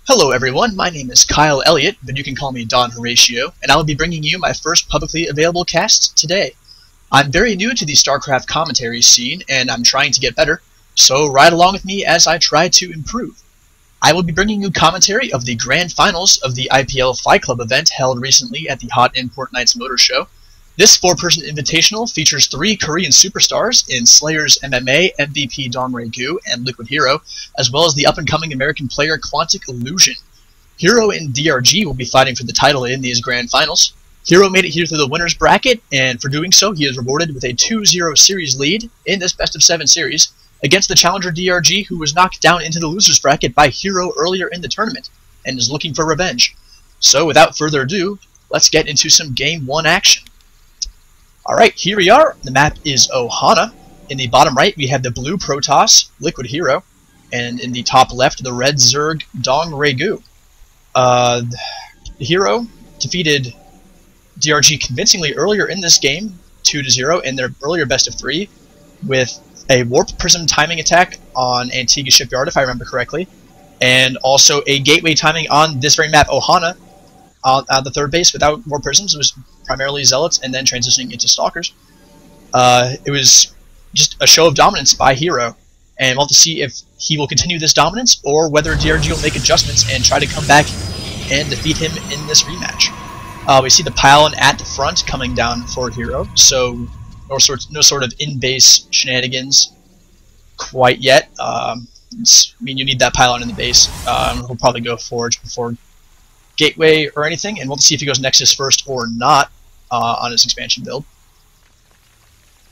Hello everyone, my name is Kyle Elliott, but you can call me DongRaeGu, and I will be bringing you my first publicly available cast today. I'm very new to the StarCraft commentary scene, and I'm trying to get better, so ride along with me as I try to improve. I will be bringing you commentary of the grand finals of the IPL Fight Club event held recently at the Hot Import Nights Motor Show. This 4-person invitational features 3 Korean superstars in Slayers MMA, MVPDongRaeGu, and LiquidHerO, as well as the up-and-coming American player Quantic Illusion. HerO and DRG will be fighting for the title in these grand finals. HerO made it here through the winner's bracket, and for doing so, he is rewarded with a 2-0 series lead in this best-of-7 series against the challenger DRG, who was knocked down into the loser's bracket by HerO earlier in the tournament, and is looking for revenge. So, without further ado, let's get into some Game 1 action. Alright, here we are. The map is Ohana. In the bottom right, we have the blue Protoss, LiquidHerO, and in the top left, the red Zerg, DongRaeGu. HerO defeated DRG convincingly earlier in this game, 2-0, in their earlier best-of-3, with a Warp Prism timing attack on Antigua Shipyard, if I remember correctly, and also a gateway timing on this very map, Ohana, on the third base without Warp Prisms. It was primarily Zealots and then transitioning into Stalkers. It was just a show of dominance by HerO, and we'll have to see if he will continue this dominance or whether DRG will make adjustments and try to come back and defeat him in this rematch. We see the pylon at the front coming down for HerO, so no sort of in-base shenanigans quite yet. I mean, you need that pylon in the base. He'll probably go Forge before Gateway or anything, and we'll see if he goes Nexus first or not on his expansion build.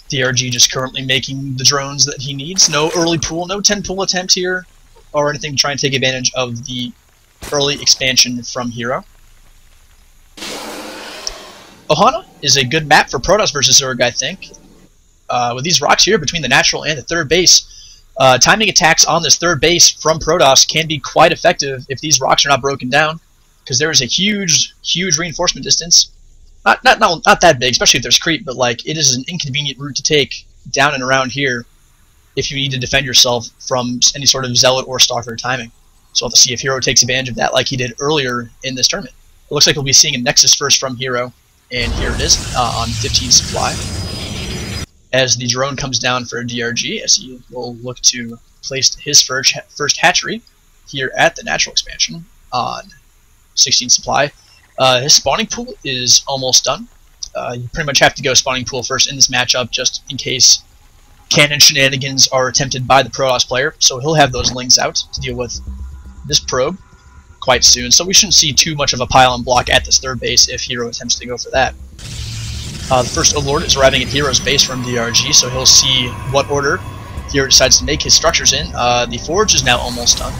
DRG just currently making the drones that he needs. No early pool, no 10 pool attempt here, or anything to try and take advantage of the early expansion from HerO. Ohana is a good map for Protoss versus Zerg, I think. With these rocks here between the natural and the third base, timing attacks on this third base from Protoss can be quite effective if these rocks are not broken down, because there is a huge reinforcement distance. Not that big, especially if there's creep, but like it is an inconvenient route to take down and around here if you need to defend yourself from any sort of Zealot or Stalker timing. So we'll have to see if HerO takes advantage of that like he did earlier in this tournament. It looks like we'll be seeing a Nexus first from HerO, and here it is on 15 supply. As the drone comes down for DRG, as he will look to place his first hatchery here at the natural expansion on 16 supply. His spawning pool is almost done. You pretty much have to go spawning pool first in this matchup just in case cannon shenanigans are attempted by the Protoss player, so he'll have those lings out to deal with this probe quite soon, so we shouldn't see too much of a pylon block at this third base if HerO attempts to go for that. The first Overlord is arriving at HerO's base from DRG, so he'll see what order HerO decides to make his structures in. The Forge is now almost done.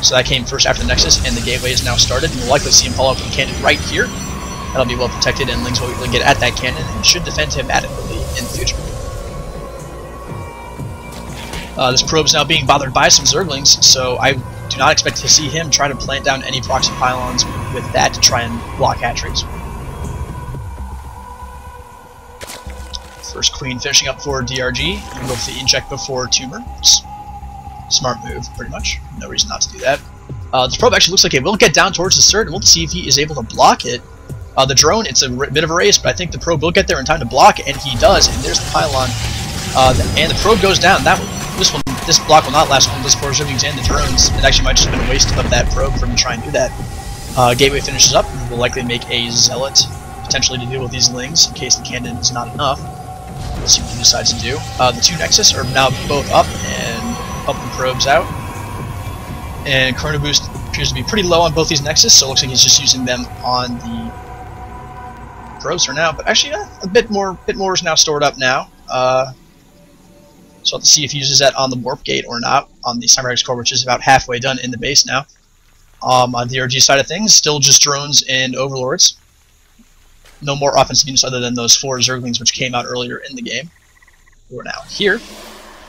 So that came first after the Nexus, and the Gateway is now started, and we'll likely see him follow up with a cannon right here. That'll be well protected, and Lings will be able to get at that cannon, and should defend him adequately in the future. This probe is now being bothered by some Zerglings, so I do not expect to see him try to plant down any proxy pylons with that to try and block hatcheries. First Queen finishing up for DRG, and go for the inject before Tumor. Smart move, pretty much. No reason not to do that. This probe actually looks like it will get down towards the Zerg, and we'll see if he is able to block it. The drone, it's a bit of a race, but I think the probe will get there in time to block it, and he does, and there's the pylon. And the probe goes down. This block will not last long this for Zerglings and the drones. It actually might just have been a waste of that probe for him to try and do that. Gateway finishes up, and will likely make a Zealot, potentially to deal with these Lings, in case the cannon is not enough. We'll see what he decides to do. The 2 Nexus are now both up, and up the probes out, and Chrono Boost appears to be pretty low on both these Nexus, so it looks like he's just using them on the probes for now. But actually, a bit more is now stored up now. So we'll have to see if he uses that on the Warp Gate or not on the Cybernetics Core, which is about halfway done in the base now. On the DRG side of things, still just drones and Overlords. No more offensive units other than those 4 Zerglings which came out earlier in the game. We're now here.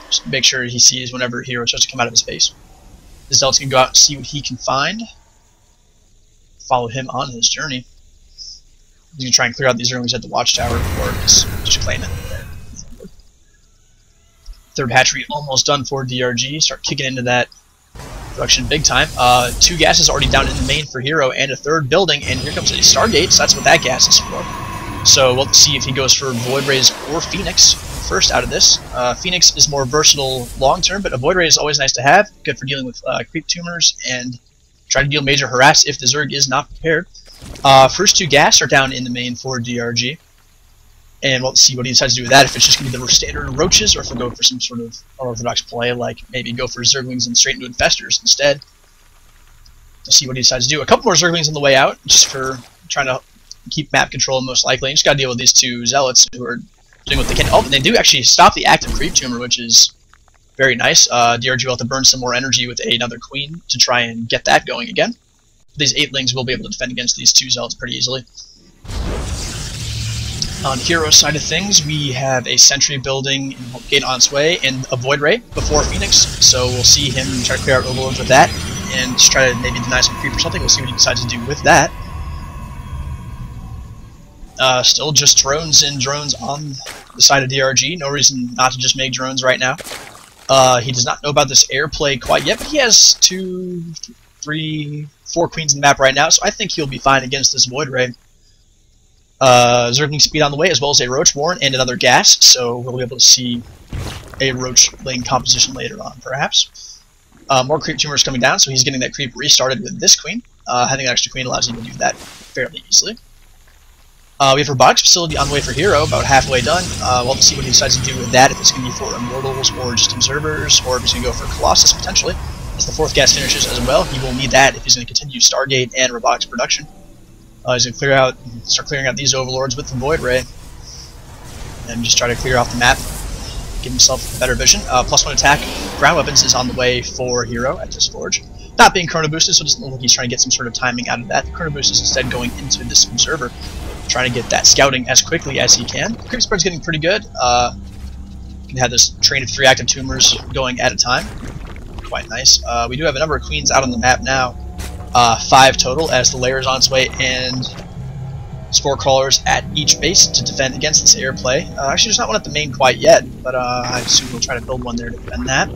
Just make sure he sees whenever HerO starts to come out of his base. The Zealots can go out and see what he can find. Follow him on his journey. He's going to try and clear out these Zerglings at the Watchtower, or just claim it there. Third hatchery almost done for DRG. Start kicking into that production big time. 2 gases already down in the main for HerO and a 3rd building, and here comes a Stargate, so that's what that gas is for. So we'll see if he goes for Void Rays or Phoenix first out of this. Phoenix is more versatile long term, but a Void Ray is always nice to have, good for dealing with creep tumors and try to deal major harass if the Zerg is not prepared. First 2 gas are down in the main for DRG. And we'll see what he decides to do with that, if it's just going to be the standard roaches, or if we'll go for some sort of unorthodox play, like maybe go for Zerglings and straight into Infestors instead. We'll see what he decides to do. A couple more Zerglings on the way out, just for trying to keep map control most likely. And just got to deal with these 2 Zealots who are doing what they can. Oh, and they do actually stop the active creep tumor, which is very nice. DRG will have to burn some more energy with another Queen to try and get that going again. These 8-lings will be able to defend against these 2 Zealots pretty easily. On HerO's side of things, we have a Sentry building gate on its way and a Void Ray before Phoenix, so we'll see him try to clear out Overlords with that and just try to maybe deny some creep or something. We'll see what he decides to do with that. Still just drones and drones on the side of DRG. No reason not to just make drones right now. He does not know about this airplay quite yet, but he has 2, 3, 4 Queens in the map right now, so I think he'll be fine against this Void Ray. Zergling speed on the way, as well as a Roachborn and another gas, so we'll be able to see a Roachling composition later on, perhaps. More creep tumors coming down, so he's getting that creep restarted with this Queen. Having an extra Queen allows him to do that fairly easily. We have Robotics Facility on the way for HerO, about halfway done. We'll see what he decides to do with that, if it's going to be for Immortals or just Observers, or if he's going to go for Colossus potentially. As the 4th gas finishes as well, he will need that if he's going to continue Stargate and Robotics production. He's going to start clearing out these Overlords with the Void Ray, and just try to clear off the map, give himself better vision. +1 attack, ground weapons is on the way for HerO at this forge. Not being chrono boosted, so it doesn't look like he's trying to get some sort of timing out of that. The chrono boost is instead going into this Observer, trying to get that scouting as quickly as he can. Creep spread's getting pretty good. You can have this train of 3 active tumors going at a time. Quite nice. We do have a number of Queens out on the map now. 5 total, as the layer is on its way, and Spore Crawlers at each base to defend against this airplay. Actually, there's not one at the main quite yet, but I assume we'll try to build one there to defend that.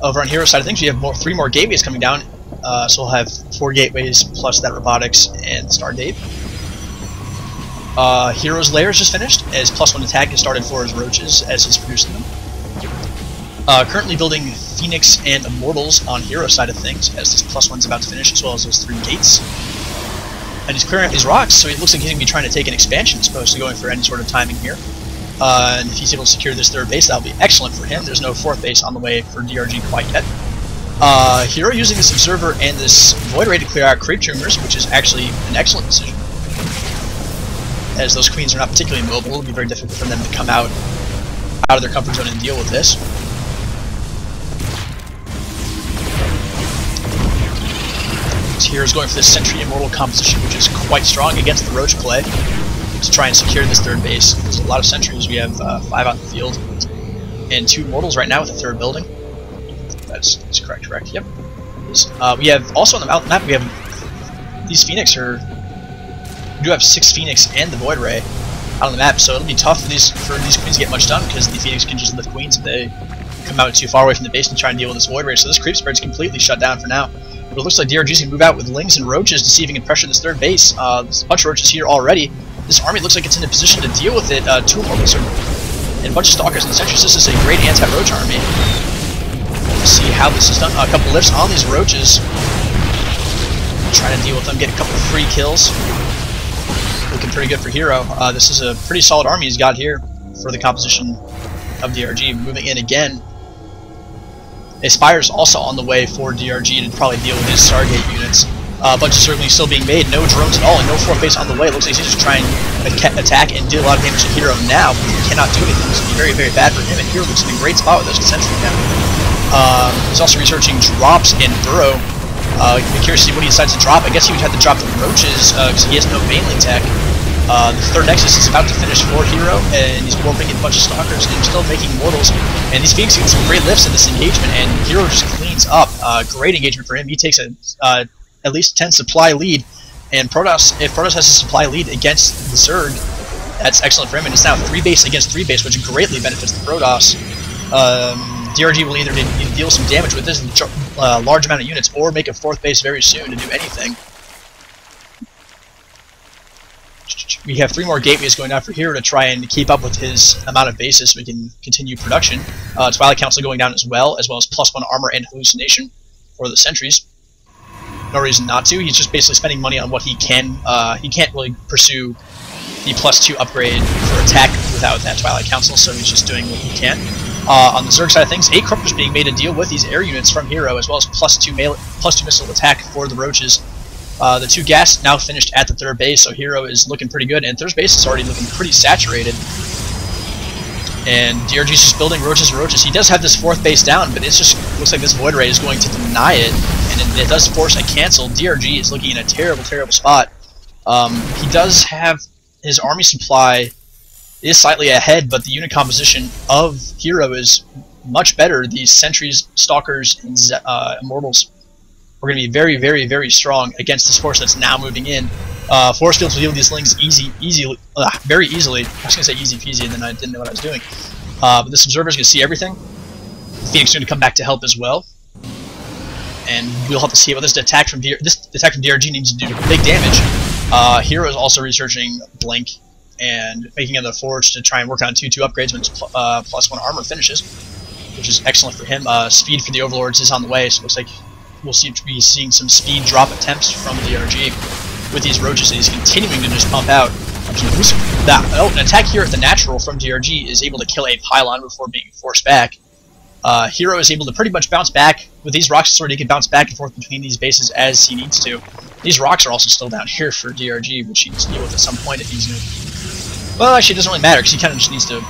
Over on HerO's side of things, we have 3 more gateways coming down, so we'll have 4 gateways plus that Robotics and Stargate. HerO's layer is just finished, as +1 attack is started for his Roaches as he's producing them. Currently building Phoenix and Immortals on HerO's side of things, as this +1's about to finish, as well as those 3 gates. And he's clearing up these rocks, so it looks like he's going to be trying to take an expansion as opposed to going for any sort of timing here. And if he's able to secure this 3rd base, that'll be excellent for him. There's no 4th base on the way for DRG quite yet. HerO using this Observer and this Void Ray to clear out creep tumors, which is actually an excellent decision. As those Queens are not particularly mobile, it'll be very difficult for them to come out of their comfort zone and deal with this. HerO's going for this Sentry Immortal composition, which is quite strong against the Roach play, to try and secure this 3rd base. There's a lot of Sentries. We have 5 on the field, and 2 Immortals right now with the 3rd building. That's correct, yep. We have, also on the map, we have these Phoenix we do have 6 Phoenix and the Void Ray out on the map, so it'll be tough for these Queens to get much done, because the Phoenix can just lift Queens if they come out too far away from the base and try and deal with this Void Ray. So this creep spread's completely shut down for now. But it looks like DRG's going to move out with Lings and Roaches to see if he can pressure this 3rd base. There's a bunch of Roaches here already. This army looks like it's in a position to deal with it. 2 Immortals and a bunch of Stalkers and Sentries. This is a great anti-Roach army. We'll see how this is done. A couple lifts on these Roaches. Trying to deal with them, get a couple free kills. Looking pretty good for HerO. This is a pretty solid army he's got here for the composition of DRG. Moving in again. Aspire's also on the way for DRG to probably deal with his Stargate units. A bunch of Zerglings still being made, no drones at all, and no 4th base on the way. It looks like he's just trying to attack and deal a lot of damage to HerO now, but he cannot do anything. It's going to be very, very bad for him, and HerO looks in a great spot with those Sentry now. He's also researching drops and burrow. I'd be curious to see what he decides to drop. I guess he would have to drop the Roaches, because he has no Baneling tech. The 3rd Nexus is about to finish for HerO, and he's warping in a bunch of Stalkers, and still making Immortals. And these Phoenix get some great lifts in this engagement, and HerO just cleans up. Great engagement for him. He takes at least 10 supply lead, and if Protoss has a supply lead against the Zerg, that's excellent for him, and it's now 3 base against 3 base, which greatly benefits the Protoss. DRG will either need to deal some damage with this large amount of units or make a 4th base very soon to do anything. We have 3 more gateways going down for HerO to try and keep up with his amount of bases so we can continue production. Twilight Council going down as well as +1 armor and hallucination for the sentries. No reason not to. He's just basically spending money on what he can. He can't really pursue the +2 upgrade for attack without that Twilight Council, so he's just doing what he can. On the Zerg side of things, 8 Corruptors being made to deal with these air units from HerO, as well as +2 missile attack for the Roaches. The 2 gas now finished at the 3rd base, so HerO is looking pretty good, and 3rd base is already looking pretty saturated. And DRG is just building Roaches and Roaches. He does have this 4th base down, but it just looks like this Void Ray is going to deny it, and it does force a cancel. DRG is looking in a terrible, terrible spot. He does have his army supply is slightly ahead, but the unit composition of HerO is much better. These Sentries, Stalkers, and Immortals are going to be very, very, very strong against this force that's now moving in. Force fields will deal with these Lings very easily. I was going to say easy peasy, and then I didn't know what I was doing. But this Observer is going to see everything. Phoenix is going to come back to help as well. And we'll have to see what this attack from DRG needs to do big damage. HerO is also researching Blink and making another Forge to try and work on 2-2 upgrades when +1 armor finishes, which is excellent for him. Speed for the Overlords is on the way, so it looks like we'll be seeing some speed drop attempts from DRG with these Roaches, and he's continuing to just pump out. An attack here at the natural from DRG is able to kill a pylon before being forced back. HerO is able to pretty much bounce back. With these rocks, he can bounce back and forth between these bases as he needs to. These rocks are also still down here for DRG, which he needs to deal with at some point if he's going to... Well, actually, it doesn't really matter, because he kind of just needs to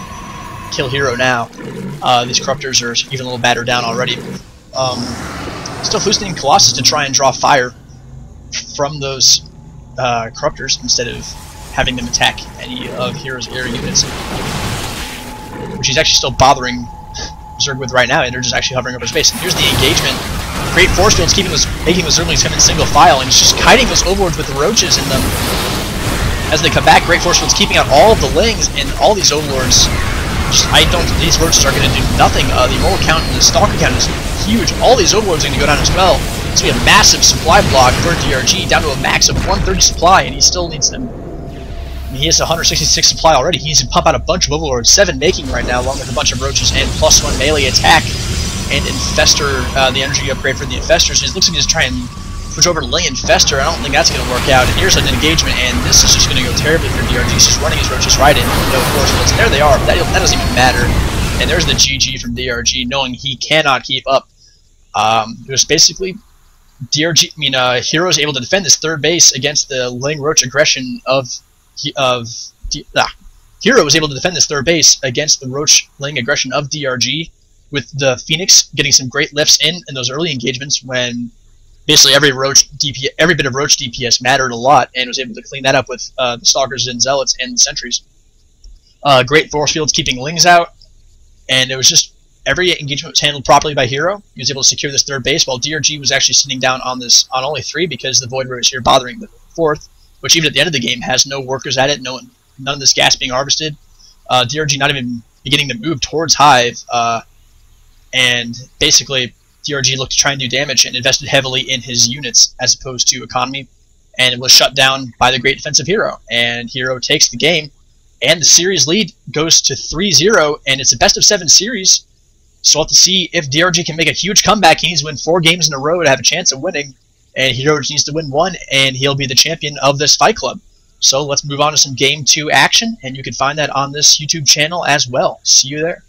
kill HerO now. These Corruptors are even a little battered down already. Still hallucinating Colossus to try and draw fire from those Corruptors instead of having them attack any of HerO's air units, which he's actually still bothering Zerg with right now, and they're just actually hovering over space. And here's the engagement. Great force fields making those Zerglings come in single file, and he's just kiting those Overlords with the Roaches in them. As they come back, great force fields keeping out all of the Lings, and all these Overlords. These Roaches are going to do nothing. The Immortal count and the Stalker count is huge. All these Overlords are going to go down as well. It's going to be a massive supply block for DRG, down to a max of 130 supply, and he still needs them. I mean, he has 166 supply already. He needs to pump out a bunch of Overlords, 7 making right now, along with a bunch of Roaches and +1 melee attack and Infestor, the energy upgrade for the Infestors. It looks like he's trying to switch over to Ling Infestor. I don't think that's going to work out. And here's an engagement, and this is just going to go terribly for DRG. He's just running his Roaches right in, no force fields. And there they are, but that doesn't even matter. And there's the GG from DRG, knowing he cannot keep up. It was basically HerO is able to defend this 3rd base against the Ling Roach aggression HerO was able to defend this 3rd base against the Roach Ling aggression of DRG, with the Phoenix getting some great lifts in those early engagements when basically every bit of Roach DPS mattered a lot, and was able to clean that up with the Stalkers and Zealots and the Sentries. Great force fields keeping Lings out, and it was just every engagement was handled properly by HerO. He was able to secure this 3rd base, while DRG was actually sitting down on only 3 because the Void Ray was here bothering the 4th, which even at the end of the game has no workers at it, none of this gas being harvested. DRG not even beginning to move towards Hive, and basically DRG looked to try and do damage and invested heavily in his units as opposed to economy, and it was shut down by the great defensive HerO. And HerO takes the game, and the series lead goes to 3-0, and it's a best-of-7 series. So we'll have to see if DRG can make a huge comeback. He needs to win 4 games in a row to have a chance of winning, and HerO just needs to win 1, and he'll be the champion of this Fight Club. So let's move on to some Game 2 action, and you can find that on this YouTube channel as well. See you there.